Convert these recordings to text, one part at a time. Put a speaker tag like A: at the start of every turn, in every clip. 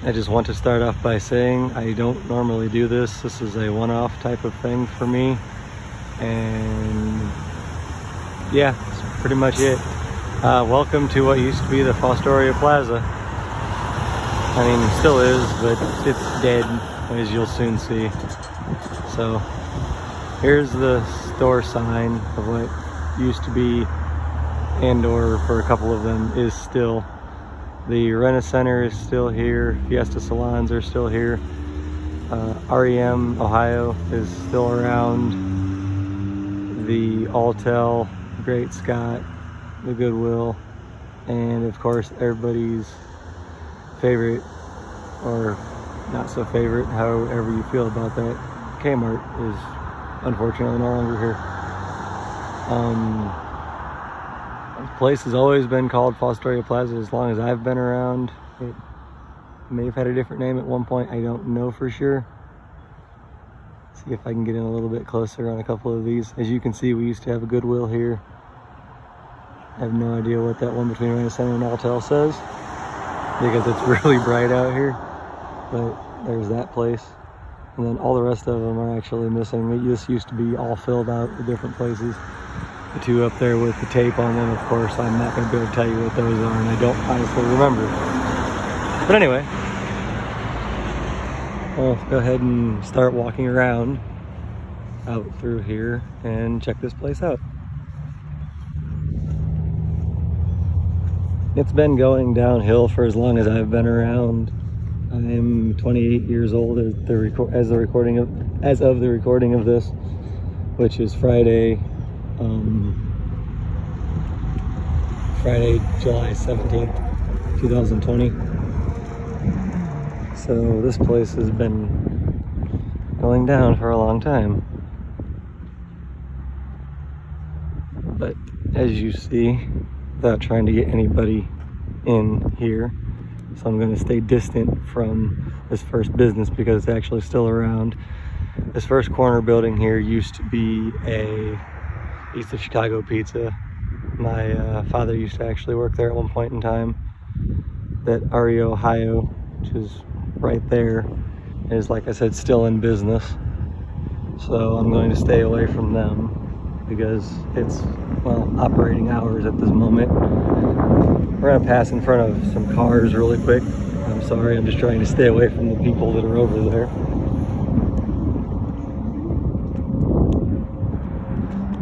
A: I just want to start off by saying I don't normally do this. This is a one-off type of thing for me. And yeah, that's pretty much it. Welcome to what used to be the Fostoria Plaza. I mean, it still is, but it's dead, as you'll soon see. So here's the store sign of what used to be, and or for a couple of them is still. The Rena Center is still here. Fiesta Salons are still here. REM Ohio is still around. The Alltel, Great Scott, the Goodwill, and of course everybody's favorite, or not so favorite, however you feel about that, Kmart is unfortunately no longer here. This place has always been called Fostoria Plaza as long as I've been around. It may have had a different name at one point, I don't know for sure. See if I can get in a little bit closer on a couple of these. As you can see, we used to have a Goodwill here. I have no idea what that one between Rena Center and Alltel says, because it's really bright out here. But there's that place. And then all the rest of them are actually missing. This used to be all filled out with different places. The two up there with the tape on them, of course, I'm not going to be able to tell you what those are, and I don't honestly remember. But anyway, I'll go ahead and start walking around out through here and check this place out. It's been going downhill for as long as I've been around. I'm 28 years old as of the recording of this, which is Friday, July 17th, 2020. So this place has been going down for a long time. But as you see, without trying to get anybody in here, so I'm going to stay distant from this first business because it's actually still around. This first corner building here used to be a East of Chicago Pizza. My father used to actually work there at one point in time. That REO Ohio, which is right there, is, like I said, still in business. So I'm going to stay away from them because it's, well, operating hours at this moment. We're gonna pass in front of some cars really quick. I'm sorry, I'm just trying to stay away from the people that are over there.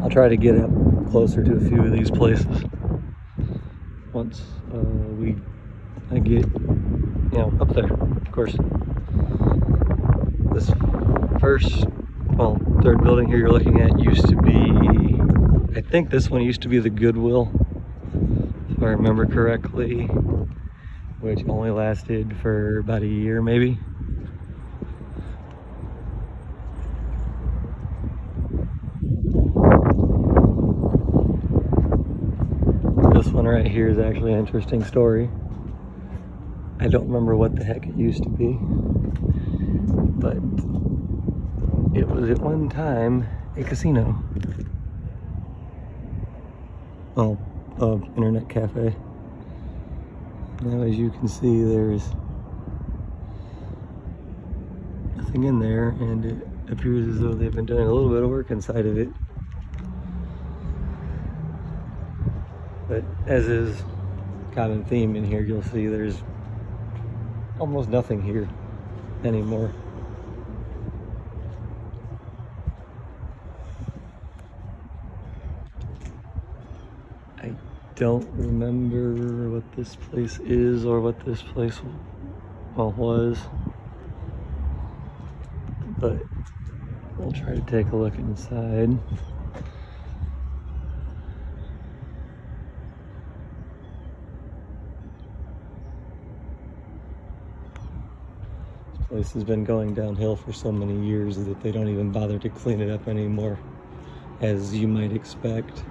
A: I'll try to get up closer to a few of these places once I get, up there. Of course, this third building here you're looking at used to be, I think this one used to be the Goodwill, if I remember correctly, which only lasted for about a year maybe. This one right here is actually an interesting story. I don't remember what the heck it used to be, but it was at one time a casino. Well, internet cafe. Now, as you can see, there's nothing in there, and it appears as though they've been doing a little bit of work inside of it. But as is common theme in here, you'll see there's almost nothing here anymore. I don't remember what this place is or what this place was, but we'll try to take a look inside. This place has been going downhill for so many years that they don't even bother to clean it up anymore, as you might expect.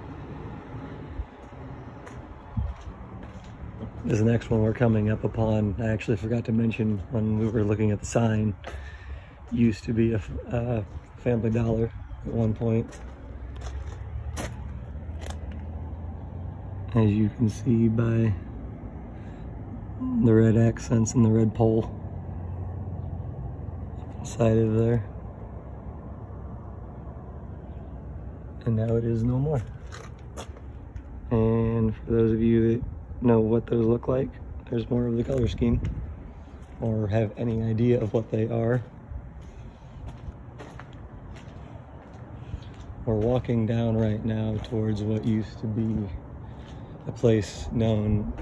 A: This next one we're coming up upon, I actually forgot to mention when we were looking at the sign, used to be a Family Dollar at one point. As you can see by the red accents and the red pole. side of there. And now it is no more. And for those of you that know what those look like, there's more of the color scheme, or have any idea of what they are. We're walking down right now towards what used to be a place known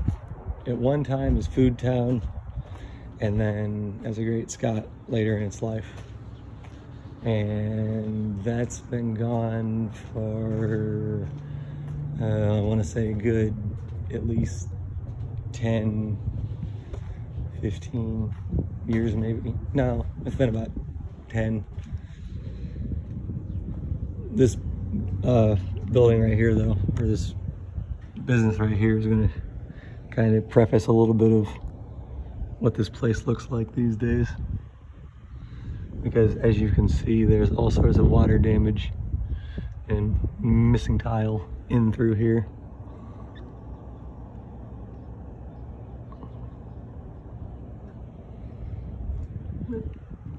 A: at one time as Food Town, and then as a Great Scott later in its life. And that's been gone for, I want to say a good at least 10, 15 years maybe. No, it's been about 10. This building right here though, or this business right here, is going to kind of preface a little bit of what this place looks like these days. Because as you can see, there's all sorts of water damage and missing tile in through here.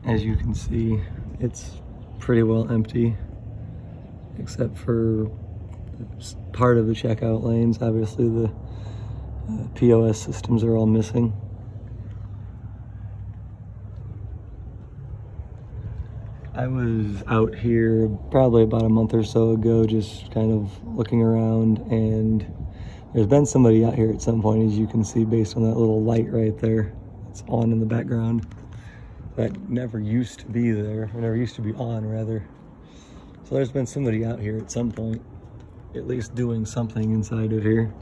A: As you can see, it's pretty well empty, except for part of the checkout lanes. Obviously the POS systems are all missing. I was out here probably about a month or so ago, just kind of looking around, and there's been somebody out here at some point, as you can see based on that little light right there. It's on in the background. That never used to be there, or never used to be on rather. So there's been somebody out here at some point, at least doing something inside of here.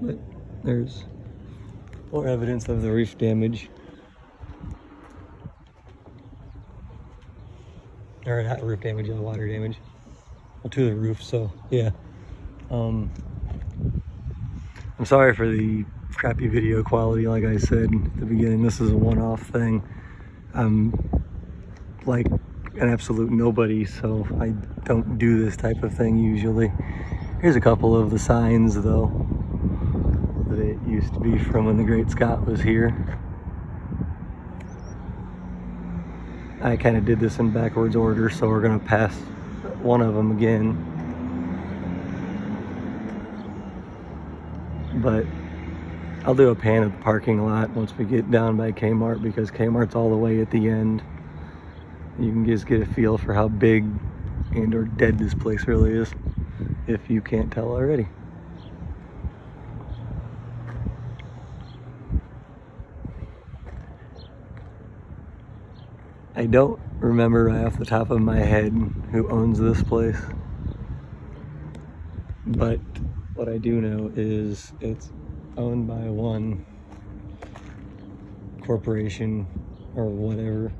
A: But there's more evidence of the roof damage. Or not roof damage, water damage. Well, to the roof, so yeah. I'm sorry for the crappy video quality. Like I said at the beginning, this is a one-off thing. I'm like an absolute nobody, so I don't do this type of thing usually. Here's a couple of the signs though that it used to be from when the Great Scott was here. I kind of did this in backwards order, so we're gonna pass one of them again. But I'll do a pan of the parking lot once we get down by Kmart, because Kmart's all the way at the end. You can just get a feel for how big and or dead this place really is, if you can't tell already. I don't remember right off the top of my head who owns this place, but what I do know is it's owned by one corporation or whatever,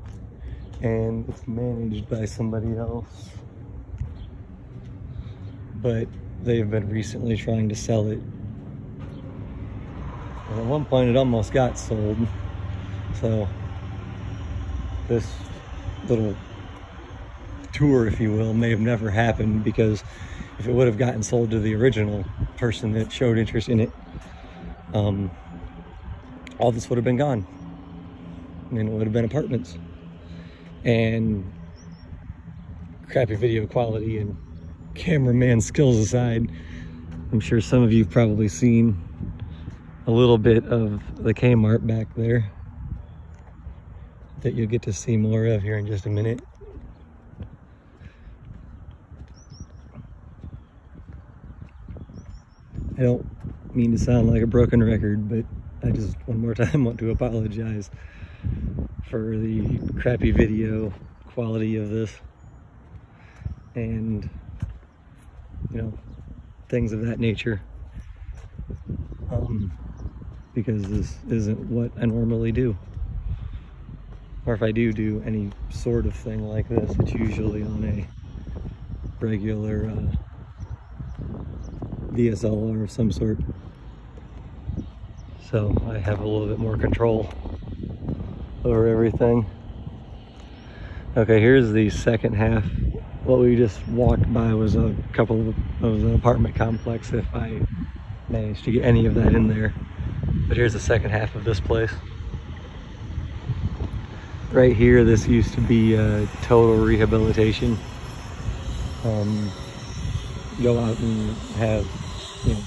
A: and it's managed by somebody else, but they've been recently trying to sell it. And at one point it almost got sold, so this little tour, if you will, may have never happened, because if it would have gotten sold to the original person that showed interest in it, all this would have been gone, and it would have been apartments. And crappy video quality and cameraman skills aside, I'm sure some of you have probably seen a little bit of the Kmart back there that you'll get to see more of here in just a minute. I don't mean to sound like a broken record, but I just one more time want to apologize for the crappy video quality of this, and you know, things of that nature, because this isn't what I normally do. Or if I do any sort of thing like this, it's usually on a regular DSLR of some sort. So I have a little bit more control over everything. Okay, here's the second half. What we just walked by was a couple of an apartment complex, if I managed to get any of that in there. But here's the second half of this place. Right here, this used to be total rehabilitation. Go out and have, you know,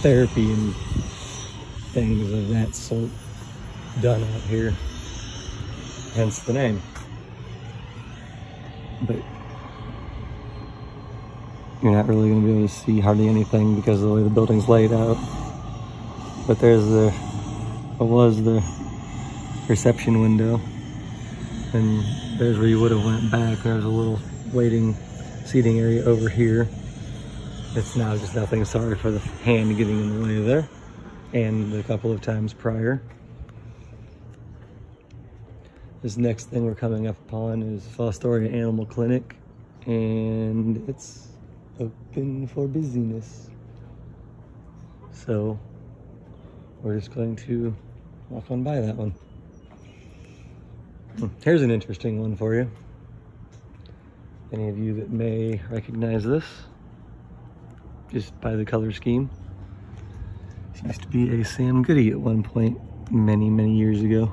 A: therapy and things of that sort done out here. Hence the name. But you're not really going to be able to see hardly anything because of the way the building's laid out. But there's what was the reception window, and there's where you would have went back. There's a little waiting seating area over here. It's now just nothing. Sorry for the hand getting in the way there, and a couple of times prior. This next thing we're coming up upon is Fostoria Animal Clinic, and it's open for business. So we're just going to walk on by that one. Here's an interesting one for you. Any of you that may recognize this, just by the color scheme. This used to be a Sam Goody at one point, many, many years ago.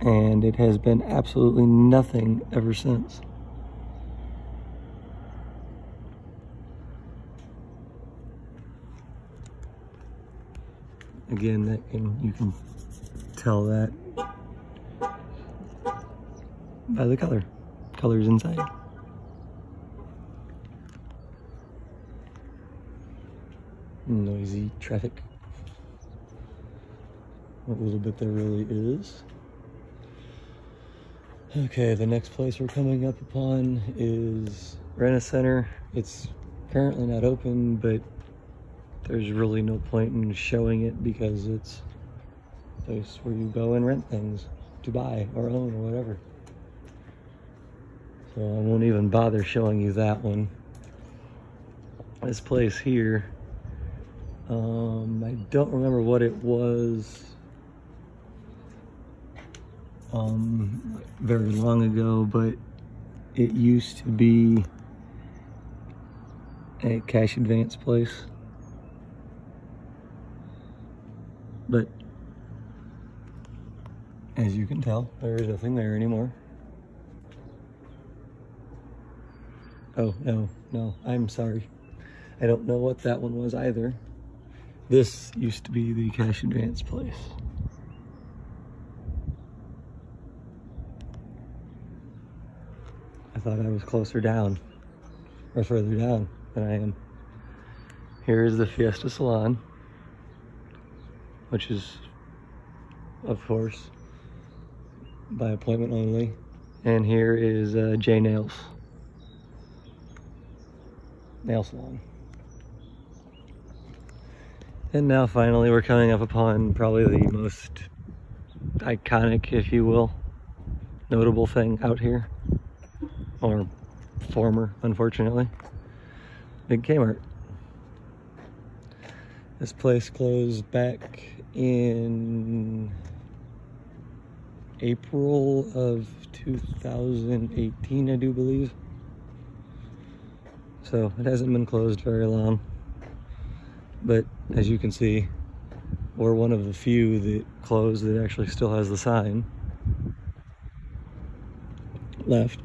A: And it has been absolutely nothing ever since. Again, you can tell that by the colors inside. Noisy traffic. What little bit there really is. Okay, the next place we're coming up upon is Rent-A-Center. It's currently not open, but there's really no point in showing it because it's a place where you go and rent things to buy or own or whatever. So I won't even bother showing you that one. This place here, I don't remember what it was very long ago, but it used to be a cash advance place. But as you can tell, there is nothing there anymore. Oh, no, I'm sorry. I don't know what that one was either. This used to be the cash advance place. I thought I was closer down, or further down than I am. Here is the Fiesta Salon, which is, of course, by appointment only. And here is J Nails Nail Salon. And now finally we're coming up upon probably the most iconic, if you will, notable thing out here, or former, unfortunately, Big Kmart. This place closed back in April of 2018, I do believe. So it hasn't been closed very long. But as you can see, we're one of the few that closed that actually still has the sign left.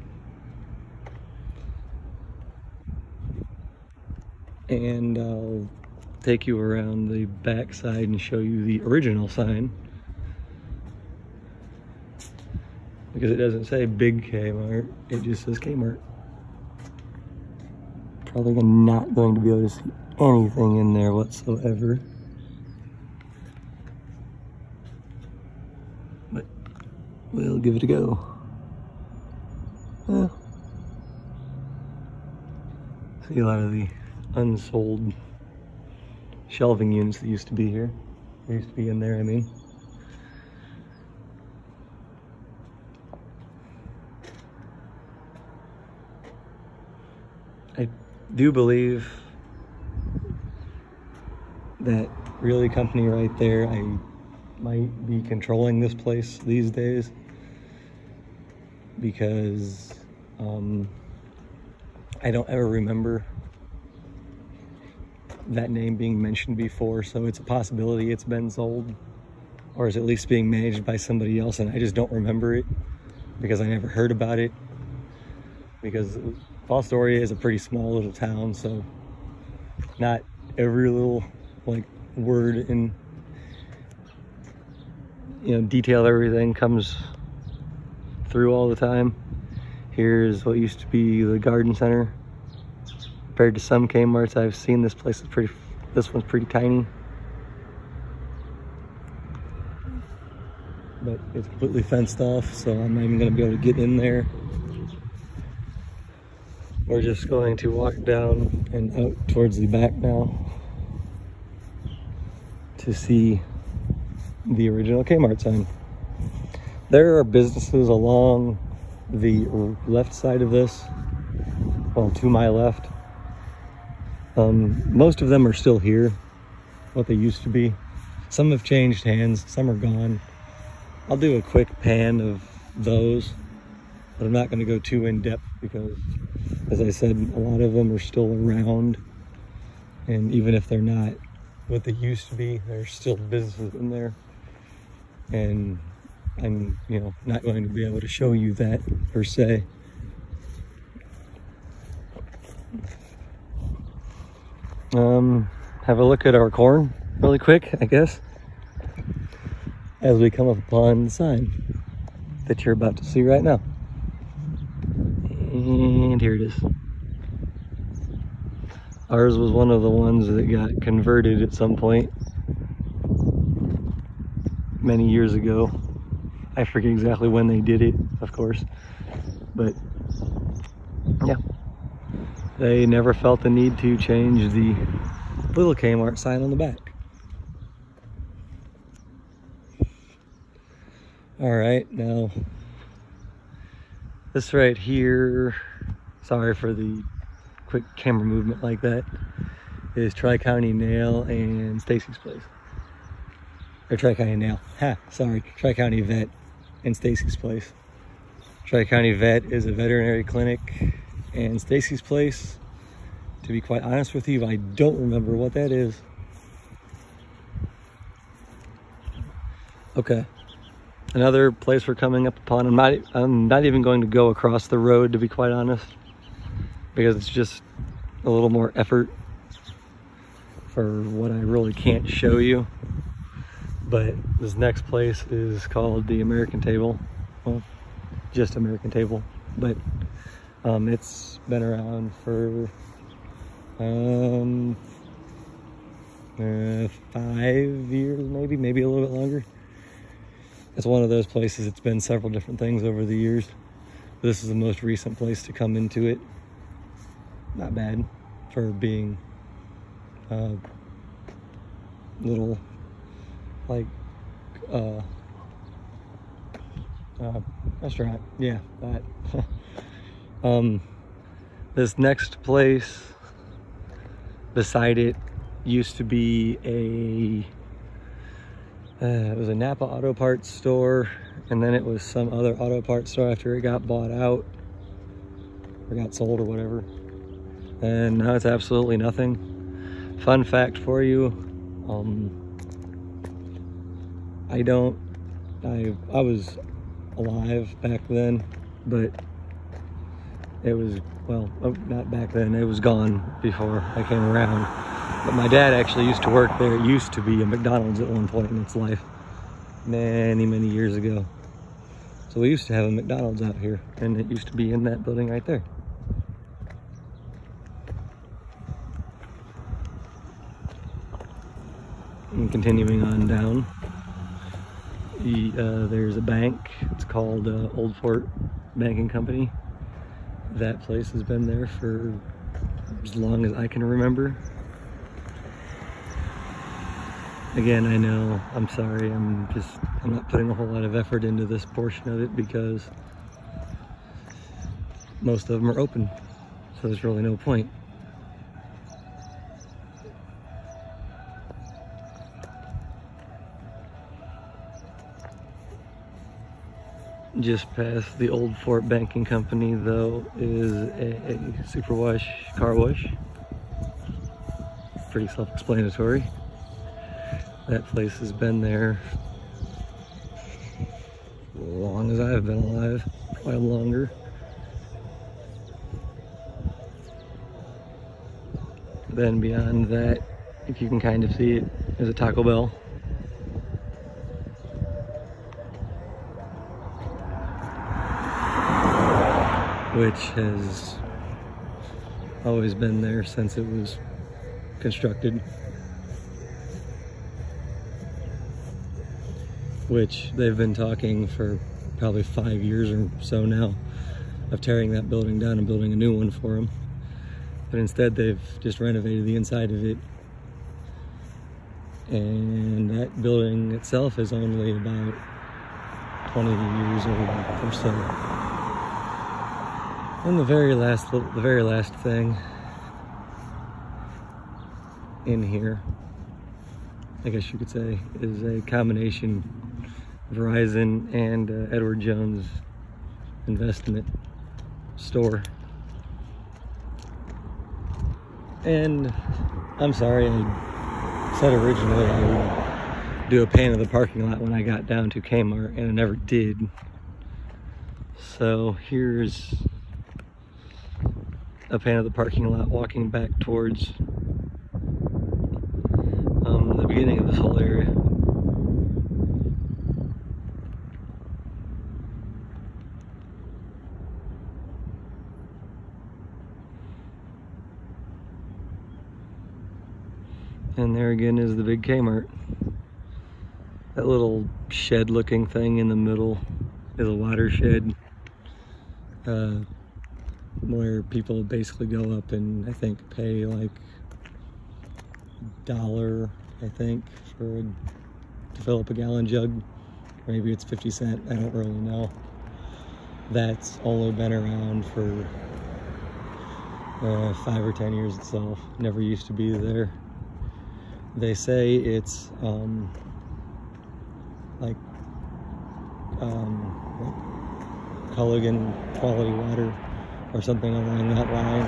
A: And I'll take you around the back side and show you the original sign, because it doesn't say Big Kmart, it just says Kmart. Probably not going to be able to see anything in there whatsoever, but we'll give it a go. See a lot of the unsold shelving units that used to be here. They used to be in there, I mean. I do believe that really company right there, I might be controlling this place these days, because I don't ever remember that name being mentioned before, so it's a possibility it's been sold, or is at least being managed by somebody else, and I just don't remember it because I never heard about it, because Fostoria is a pretty small little town, so not every little like word and detail, everything comes through all the time. Here's what used to be the garden center. Compared to some Kmart's I've seen, this one's pretty tiny. But it's completely fenced off, so I'm not even gonna be able to get in there. We're just going to walk down and out towards the back now to see the original Kmart sign. There are businesses along the left side of this, well, to my left. Most of them are still here, what they used to be. Some have changed hands, some are gone. I'll do a quick pan of those, but I'm not going to go too in depth because, as I said, a lot of them are still around, and even if they're not what they used to be, there's still businesses in there, and I'm not going to be able to show you that per se. Have a look at our corn really quick, I guess, as we come up upon the sign that you're about to see right now. And here it is. Ours was one of the ones that got converted at some point many years ago. I forget exactly when they did it, of course, but yeah, they never felt the need to change the little Kmart sign on the back. All right, now this right here, sorry for the quick camera movement like that, is Tri-County Nail and Stacy's Place. Or Tri-County Nail, Tri-County Vet and Stacy's Place. Tri-County Vet is a veterinary clinic, and Stacy's Place, to be quite honest with you, I don't remember what that is. Okay, another place we're coming up upon. I'm not even going to go across the road, to be quite honest, because it's just a little more effort for what I really can't show you. But this next place is called the American Table. Well, just American Table, but it's been around for 5 years, maybe a little bit longer. It's one of those places. It's been several different things over the years. This is the most recent place to come into it. Not bad for being little like restaurant. Yeah, that. This next place beside it used to be it was a Napa auto parts store, and then it was some other auto parts store after it got bought out or got sold or whatever, and now it's absolutely nothing. Fun fact for you, I was alive back then, but it was, well, not back then, it was gone before I came around. But my dad actually used to work there. It used to be a McDonald's at one point in its life, many years ago. So we used to have a McDonald's out here, and it used to be in that building right there. And continuing on down, there's a bank. It's called Old Fort Banking Company. That place has been there for as long as I can remember. Again, I know, I'm sorry, I'm not putting a whole lot of effort into this portion of it because most of them are open, so there's really no point. Just past the Old Fort Banking Company, though, is a Superwash car wash. pretty self-explanatory. That place has been there as long as I've been alive, probably longer. Then beyond that, if you can kind of see it, there's a Taco Bell. Which has always been there since it was constructed. Which they've been talking for probably 5 years or so now of tearing that building down and building a new one for them. But instead they've just renovated the inside of it. And that building itself is only about 20 years old or so. And the very last thing in here, I guess you could say, is a combination Verizon and Edward Jones investment store. And I'm sorry, I said originally I would do a pan of the parking lot when I got down to Kmart, and I never did. So here's a pan of the parking lot walking back towards the beginning of this whole area. And there again is the big Kmart. That little shed looking thing in the middle is a watershed where people basically go up and I think pay like $1, I think, to fill up a gallon jug. Maybe it's 50 cents, I don't really know. That's only been around for 5 or 10 years itself. Never used to be there. They say it's like Culligan quality water or something along that line,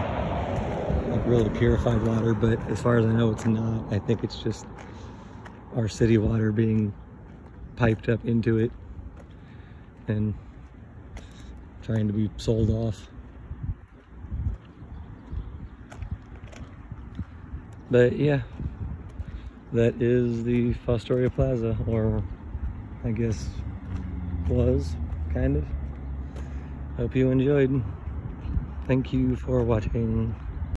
A: like really purified water, but as far as I know it's not. I think it's just our city water being piped up into it and trying to be sold off. But yeah, that is the Fostoria Plaza, or I guess was, kind of. Hope you enjoyed. Thank you for watching.